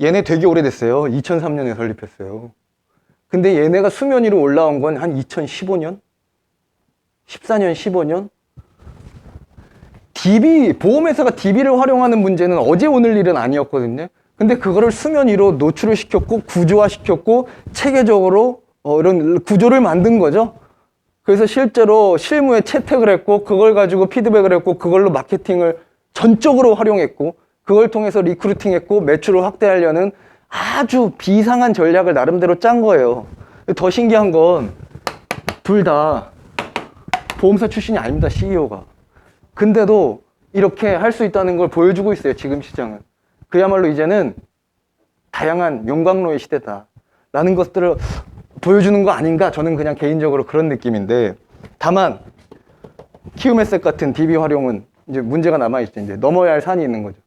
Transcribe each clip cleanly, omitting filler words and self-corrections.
얘네 되게 오래됐어요. 2003년에 설립했어요. 근데 얘네가 수면 위로 올라온 건 한 2015년? 14년, 15년? 보험회사가 DB를 활용하는 문제는 어제 오늘 일은 아니었거든요. 근데 그거를 수면 위로 노출을 시켰고, 구조화시켰고, 체계적으로 이런 구조를 만든 거죠. 그래서 실제로 실무에 채택을 했고, 그걸 가지고 피드백을 했고, 그걸로 마케팅을 전적으로 활용했고, 그걸 통해서 리크루팅했고, 매출을 확대하려는 아주 비상한 전략을 나름대로 짠 거예요. 더 신기한 건 둘 다 보험사 출신이 아닙니다, CEO가. 근데도 이렇게 할 수 있다는 걸 보여주고 있어요, 지금 시장은. 그야말로 이제는 다양한 용광로의 시대다 라는 것들을 보여주는 거 아닌가? 저는 그냥 개인적으로 그런 느낌인데, 다만 키움에셋 같은 DB 활용은 이제 문제가 남아있죠. 이제 넘어야 할 산이 있는 거죠.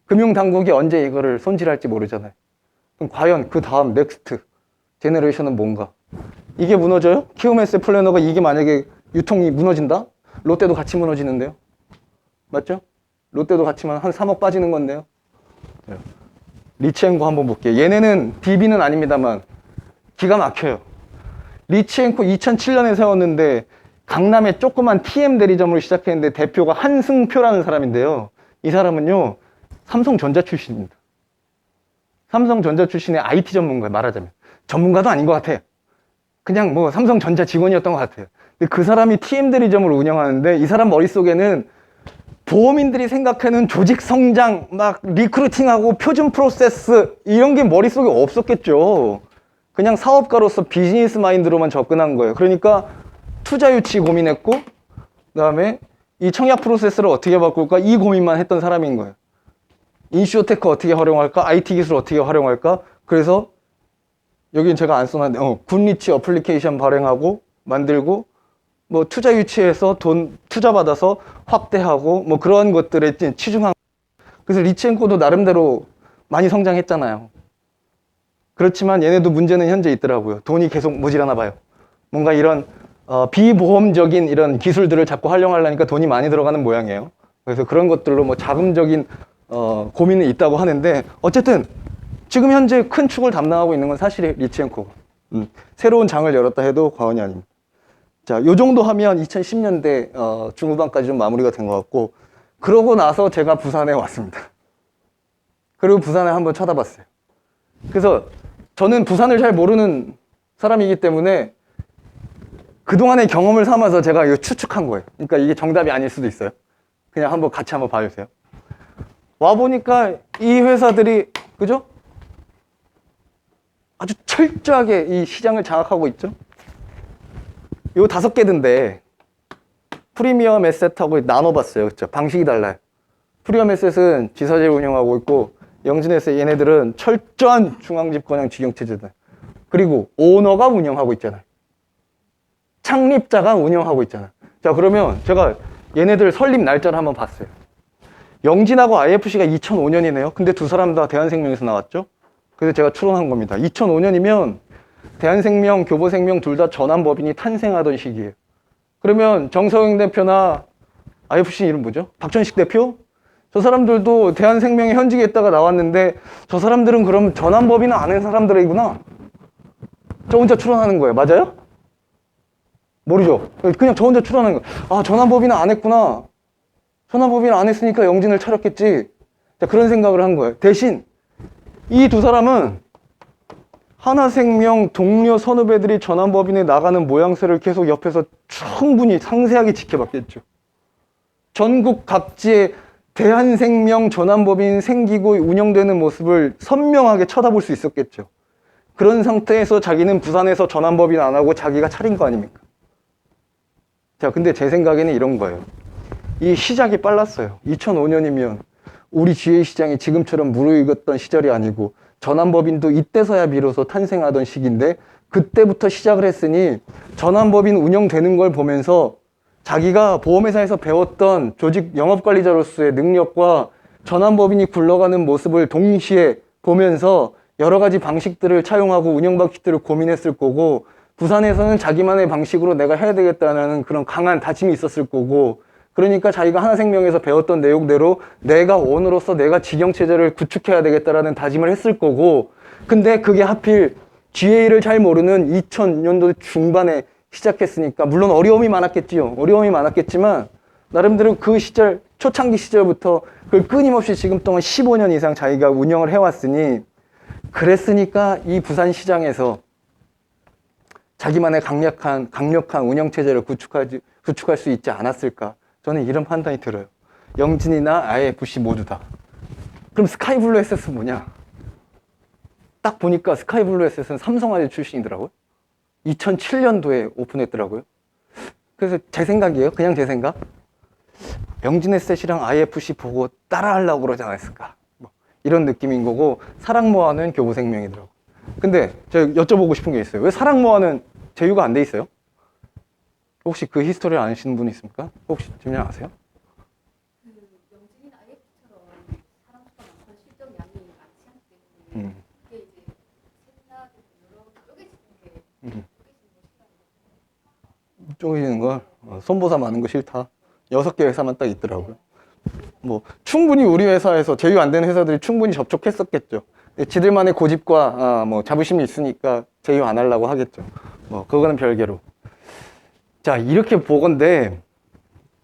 금융당국이 언제 이거를 손질할지 모르잖아요. 그럼 과연 그 다음 넥스트 제너레이션은 뭔가? 이게 무너져요? 키움에셋 플래너가 이게 만약에 유통이 무너진다? 롯데도 같이 무너지는데요. 맞죠? 롯데도 같이만 한 3억 빠지는 건데요. 리치엔코 한번 볼게요. 얘네는 DB는 아닙니다만 기가 막혀요. 리치엔코 2007년에 세웠는데 강남에 조그만 TM 대리점으로 시작했는데 대표가 한승표라는 사람인데요. 이 사람은요, 삼성전자 출신입니다. 삼성전자 출신의 IT 전문가예요, 말하자면. 전문가도 아닌 것 같아요. 그냥 뭐 삼성전자 직원이었던 것 같아요. 근데 그 사람이 TM 대리점을 운영하는데 이 사람 머릿속에는 보험인들이 생각하는 조직 성장, 막 리크루팅하고 표준 프로세스 이런 게 머릿속에 없었겠죠. 그냥 사업가로서 비즈니스 마인드로만 접근한 거예요. 그러니까 투자 유치 고민했고, 그다음에 이 청약 프로세스를 어떻게 바꿀까 이 고민만 했던 사람인 거예요. 인슈어테크 어떻게 활용할까, IT 기술 어떻게 활용할까. 그래서 여기는 제가 안 써놨는데 굿리치 어플리케이션 발행하고 만들고, 뭐 투자 유치해서 돈 투자 받아서 확대하고 뭐 그런 것들에 치중한. 그래서 리치엔코도 나름대로 많이 성장했잖아요. 그렇지만 얘네도 문제는 현재 있더라고요. 돈이 계속 모자라나 봐요. 뭔가 이런 비보험적인 이런 기술들을 자꾸 활용하려니까 돈이 많이 들어가는 모양이에요. 그래서 그런 것들로 뭐 자금적인 고민이 있다고 하는데, 어쨌든 지금 현재 큰 축을 담당하고 있는 건 사실이 리치엔코고, 새로운 장을 열었다 해도 과언이 아닙니다. 자, 요 정도 하면 2010년대 중후반까지 좀 마무리가 된 것 같고, 그러고 나서 제가 부산에 왔습니다. 그리고 부산을 한번 쳐다봤어요. 그래서 저는 부산을 잘 모르는 사람이기 때문에 그동안의 경험을 삼아서 제가 이거 추측한 거예요. 그러니까 이게 정답이 아닐 수도 있어요. 그냥 한번 같이 한번 봐주세요. 와보니까 이 회사들이, 그죠? 아주 철저하게 이 시장을 장악하고 있죠. 요 5개던데 프리미엄 에셋하고 나눠봤어요. 그렇죠? 방식이 달라요. 프리미엄 에셋은 지사제를 운영하고 있고, 영진에셋 얘네들은 철저한 중앙집권형 직영체제다. 그리고 오너가 운영하고 있잖아요. 창립자가 운영하고 있잖아요. 자, 그러면 제가 얘네들 설립 날짜를 한번 봤어요. 영진하고 IFC가 2005년이네요. 근데 두 사람 다 대한생명에서 나왔죠. 그래서 제가 추론한 겁니다. 2005년이면 대한생명, 교보생명 둘 다 전환법인이 탄생하던 시기예요. 그러면 정서영 대표나 IFC 이름 뭐죠? 박전식 대표? 저 사람들도 대한생명에 현직에 있다가 나왔는데, 저 사람들은 그럼 전환법인을 아는 사람들이구나. 저 혼자 추론하는 거예요. 맞아요? 모르죠? 그냥 저 혼자 추론하는 거예요. 아, 전환법인을 안 했구나. 전환법인을 안 했으니까 영진을 차렸겠지. 자, 그런 생각을 한 거예요. 대신 이 두 사람은 하나생명 동료 선후배들이 전환법인에 나가는 모양새를 계속 옆에서 충분히 상세하게 지켜봤겠죠. 전국 각지에 대한생명 전환법인 생기고 운영되는 모습을 선명하게 쳐다볼 수 있었겠죠. 그런 상태에서 자기는 부산에서 전환법인 안 하고 자기가 차린 거 아닙니까? 자, 근데 제 생각에는 이런 거예요. 이 시작이 빨랐어요. 2005년이면 우리 주식시장이 지금처럼 무르익었던 시절이 아니고, 전환법인도 이때서야 비로소 탄생하던 시기인데, 그때부터 시작을 했으니 전환법인 운영되는 걸 보면서 자기가 보험회사에서 배웠던 조직 영업관리자로서의 능력과 전환법인이 굴러가는 모습을 동시에 보면서 여러 가지 방식들을 차용하고 운영 방식들을 고민했을 거고, 부산에서는 자기만의 방식으로 내가 해야 되겠다는 그런 강한 다짐이 있었을 거고, 그러니까 자기가 하나생명에서 배웠던 내용대로 내가 원으로서 내가 직영체제를 구축해야 되겠다라는 다짐을 했을 거고, 근데 그게 하필 GA를 잘 모르는 2000년도 중반에 시작했으니까 물론 어려움이 많았겠지요. 어려움이 많았겠지만 나름대로 그 시절, 초창기 시절부터 그걸 끊임없이 지금 동안 15년 이상 자기가 운영을 해왔으니, 그랬으니까 이 부산 시장에서 자기만의 강력한 운영체제를 구축할 수 있지 않았을까. 저는 이런 판단이 들어요. 영진이나 IFC 모두 다. 그럼 스카이블루 SS 뭐냐? 딱 보니까 스카이블루 SS는 삼성화재 출신이더라고요. 2007년도에 오픈했더라고요. 그래서 제 생각이에요. 그냥 제 생각. 영진 에셋이랑 IFC 보고 따라하려고 그러지 않았을까. 뭐 이런 느낌인 거고, 사랑모아는 교보생명이더라고요. 근데 제가 여쭤보고 싶은 게 있어요. 왜 사랑모아는 제휴가 안 돼 있어요? 혹시 그 히스토리를 아시는 분 있습니까? 혹시 팀장 아세요? 영진이나 IF처럼 사람수가 많고 실적 양이 많지 않기 때문에 그게 이제 생각이 여러 쪼개지는 게 쪼개지는 걸 손보사 많은 거 싫다. 6개 회사만 딱 있더라고요. 뭐 충분히 우리 회사에서 제휴 안 되는 회사들이 충분히 접촉했었겠죠. 지들만의 고집과 뭐 자부심이 있으니까 제휴 안 하려고 하겠죠. 뭐 그거는 별개로. 자, 이렇게 보건데,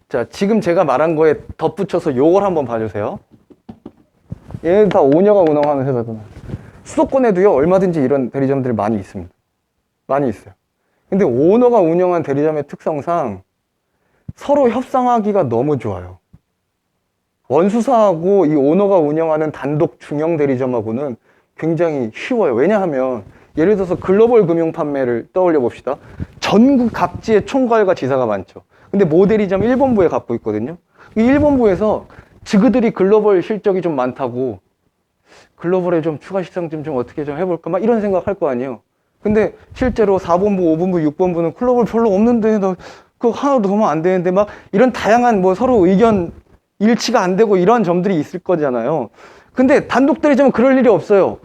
자, 지금 제가 말한 거에 덧붙여서 요걸 한번 봐주세요. 얘는 다 오너가 운영하는 회사잖아요. 수도권에도요, 얼마든지 이런 대리점들이 많이 있습니다. 많이 있어요. 근데 오너가 운영한 대리점의 특성상 서로 협상하기가 너무 좋아요. 원수사하고 이 오너가 운영하는 단독 중형 대리점하고는 굉장히 쉬워요. 왜냐하면 예를 들어서 글로벌 금융 판매를 떠올려 봅시다. 전국 각지에 총괄과 지사가 많죠. 근데 모 대리점 1본부에 갖고 있거든요. 이 1본부에서 지그들이 글로벌 실적이 좀 많다고 글로벌에 좀 추가 시장 좀 어떻게 좀 해볼까 막 이런 생각 할 거 아니에요. 근데 실제로 4본부, 5본부, 6본부는 글로벌 별로 없는데 너 그거 하나도 더 하면 안 되는데 막 이런 다양한 뭐 서로 의견 일치가 안 되고 이런 점들이 있을 거잖아요. 근데 단독 대리점은 그럴 일이 없어요.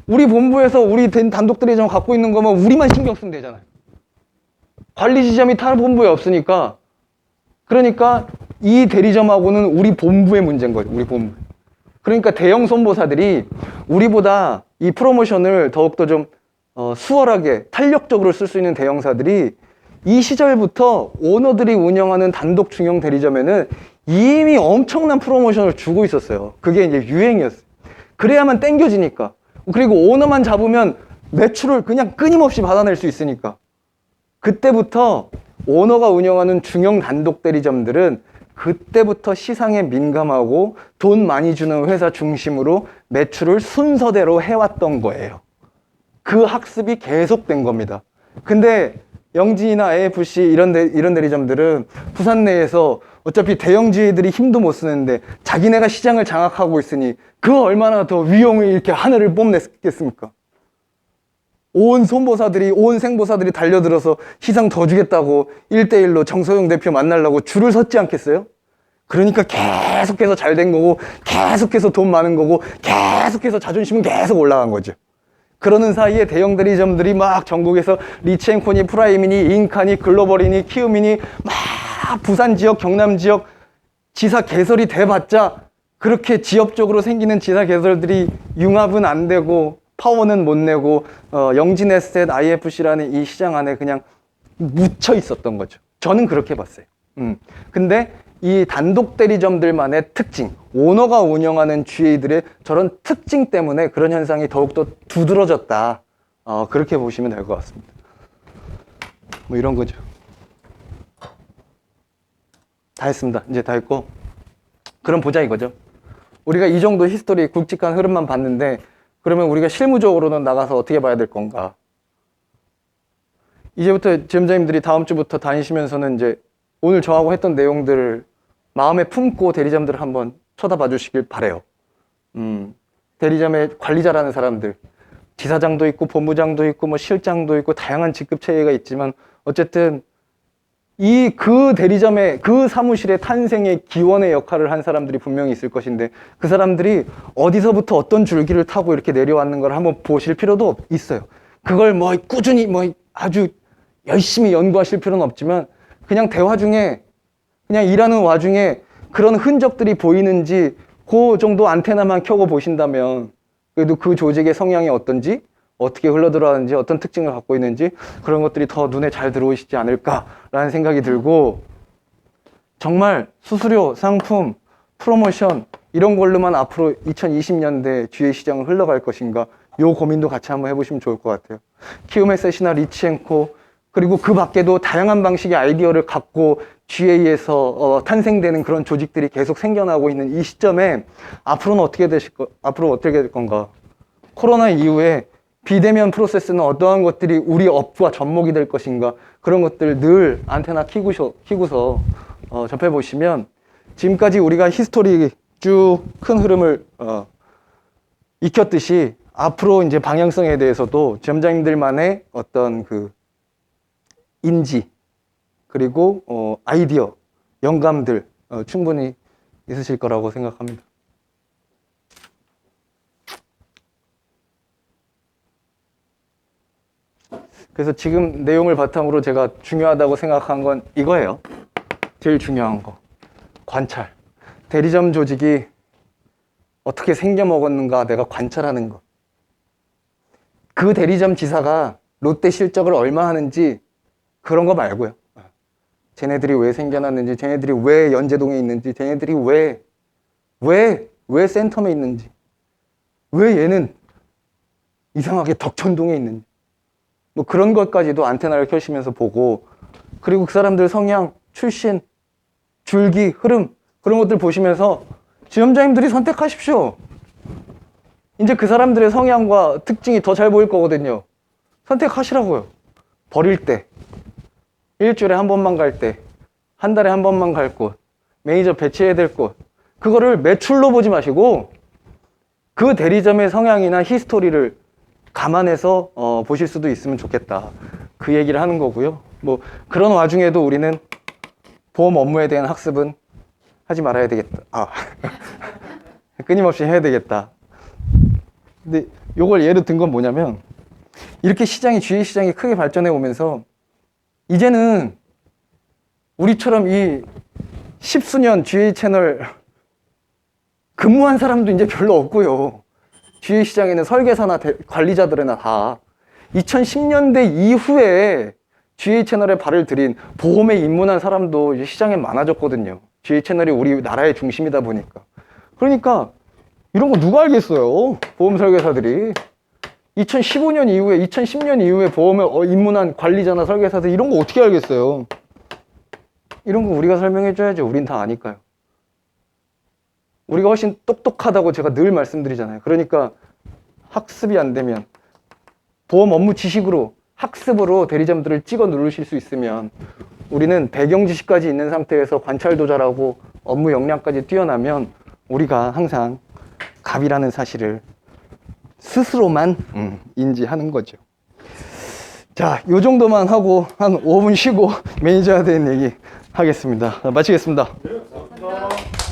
우리 본부에서 우리 단독 대리점 갖고 있는 거면 우리만 신경 쓰면 되잖아요. 관리 지점이 타 본부에 없으니까. 그러니까 이 대리점하고는 우리 본부의 문제인 거죠. 우리 본부. 그러니까 대형 손보사들이 우리보다 이 프로모션을 더욱더 좀 수월하게 탄력적으로 쓸 수 있는 대형사들이 이 시절부터 오너들이 운영하는 단독 중형 대리점에는 이미 엄청난 프로모션을 주고 있었어요. 그게 이제 유행이었어요. 그래야만 땡겨지니까. 그리고 오너만 잡으면 매출을 그냥 끊임없이 받아낼 수 있으니까. 그때부터 오너가 운영하는 중형 단독 대리점들은 그때부터 시상에 민감하고 돈 많이 주는 회사 중심으로 매출을 순서대로 해왔던 거예요. 그 학습이 계속된 겁니다. 근데 영진이나 AFC 이런 대리점들은 부산 내에서 어차피 대형지회들이 힘도 못 쓰는데 자기네가 시장을 장악하고 있으니 그 얼마나 더 위용을 이렇게 하늘을 뽐냈겠습니까? 온 손보사들이, 온 생보사들이 달려들어서 시상 더 주겠다고 1대1로 정서영 대표 만나려고 줄을 섰지 않겠어요? 그러니까 계속해서 잘 된 거고, 계속해서 돈 많은 거고, 계속해서 자존심은 계속 올라간 거죠. 그러는 사이에 대형 대리점들이 막 전국에서 리치앤코니, 프라임이니, 인카니, 글로벌이니, 키움이니 막 부산 지역, 경남 지역 지사 개설이 돼봤자 그렇게 지역적으로 생기는 지사 개설들이 융합은 안 되고 파워는 못 내고 영진에셋, IFC라는 이 시장 안에 그냥 묻혀 있었던 거죠. 저는 그렇게 봤어요. 근데 이 단독 대리점들만의 특징, 오너가 운영하는 GA들의 저런 특징 때문에 그런 현상이 더욱더 두드러졌다. 그렇게 보시면 될 것 같습니다. 뭐 이런 거죠. 다 했습니다. 이제 다 했고. 그럼 보자 이거죠. 우리가 이 정도 히스토리 굵직한 흐름만 봤는데 그러면 우리가 실무적으로는 나가서 어떻게 봐야 될 건가? 이제부터 지점장님들이 다음 주부터 다니시면서는 이제 오늘 저하고 했던 내용들을 마음에 품고 대리점들을 한번 쳐다봐 주시길 바래요. 대리점의 관리자라는 사람들, 지사장도 있고 본부장도 있고 뭐 실장도 있고 다양한 직급 체계가 있지만 어쨌든 그 대리점의 그 사무실의 탄생의 기원의 역할을 한 사람들이 분명히 있을 것인데 그 사람들이 어디서부터 어떤 줄기를 타고 이렇게 내려왔는 걸 한번 보실 필요도 있어요. 그걸 뭐 꾸준히 뭐 아주 열심히 연구하실 필요는 없지만 그냥 대화 중에 그냥 일하는 와중에 그런 흔적들이 보이는지 그 정도 안테나만 켜고 보신다면 그래도 그 조직의 성향이 어떤지, 어떻게 흘러들어가는지, 어떤 특징을 갖고 있는지 그런 것들이 더 눈에 잘 들어오시지 않을까라는 생각이 들고, 정말 수수료, 상품, 프로모션 이런 걸로만 앞으로 2020년대 주의 시장을 흘러갈 것인가, 요 고민도 같이 한번 해보시면 좋을 것 같아요. 키움에셋이나 리치앤코, 그리고 그 밖에도 다양한 방식의 아이디어를 갖고 GA에서 탄생되는 그런 조직들이 계속 생겨나고 있는 이 시점에 앞으로 어떻게 될 건가? 코로나 이후에 비대면 프로세스는 어떠한 것들이 우리 업과 접목이 될 것인가? 그런 것들 늘 안테나 키고서 접해보시면, 지금까지 우리가 히스토리 쭉 큰 흐름을 익혔듯이 앞으로 이제 방향성에 대해서도 지점장님들만의 어떤 그 인지, 그리고 아이디어, 영감들 충분히 있으실 거라고 생각합니다. 그래서 지금 내용을 바탕으로 제가 중요하다고 생각한 건 이거예요. 제일 중요한 거. 관찰. 대리점 조직이 어떻게 생겨먹었는가 내가 관찰하는 것. 그 대리점 지사가 롯데 실적을 얼마 하는지 그런 거 말고요. 쟤네들이 왜 생겨났는지, 쟤네들이 왜 연제동에 있는지, 쟤네들이 왜 센텀에 있는지, 왜 얘는 이상하게 덕천동에 있는지, 뭐 그런 것까지도 안테나를 켜시면서 보고, 그리고 그 사람들 성향, 출신, 줄기, 흐름, 그런 것들 보시면서 지점장님들이 선택하십시오. 이제 그 사람들의 성향과 특징이 더 잘 보일 거거든요. 선택하시라고요. 버릴 때, 일주일에 한 번만 갈 때, 한 달에 한 번만 갈 곳, 매니저 배치해야 될 곳, 그거를 매출로 보지 마시고 그 대리점의 성향이나 히스토리를 감안해서 보실 수도 있으면 좋겠다, 그 얘기를 하는 거고요. 뭐 그런 와중에도 우리는 보험 업무에 대한 학습은 하지 말아야 되겠다. 끊임없이 해야 되겠다. 근데 요걸 예로 든 건 뭐냐면, 이렇게 주식 시장이 크게 발전해 오면서 이제는 우리처럼 이 십수년 GA 채널 근무한 사람도 이제 별로 없고요. GA 시장에는 설계사나 관리자들이나 다 2010년대 이후에 GA 채널에 발을 들인 보험에 입문한 사람도 이제 시장에 많아졌거든요. GA 채널이 우리나라의 중심이다 보니까. 그러니까 이런 거 누가 알겠어요? 보험 설계사들이. 2015년 이후에, 2010년 이후에 보험에 입문한 관리자나 설계사들 이런 거 어떻게 알겠어요? 이런 거 우리가 설명해줘야죠. 우린 다 아니까요. 우리가 훨씬 똑똑하다고 제가 늘 말씀드리잖아요. 그러니까 학습이 안 되면, 보험 업무 지식으로, 학습으로 대리점들을 찍어 누르실 수 있으면, 우리는 배경 지식까지 있는 상태에서 관찰도 잘하고 업무 역량까지 뛰어나면 우리가 항상 갑이라는 사실을 스스로만 인지하는 거죠. 자, 요 정도만 하고 한 5분 쉬고 매니저에 대한 얘기 하겠습니다. 마치겠습니다. 감사합니다.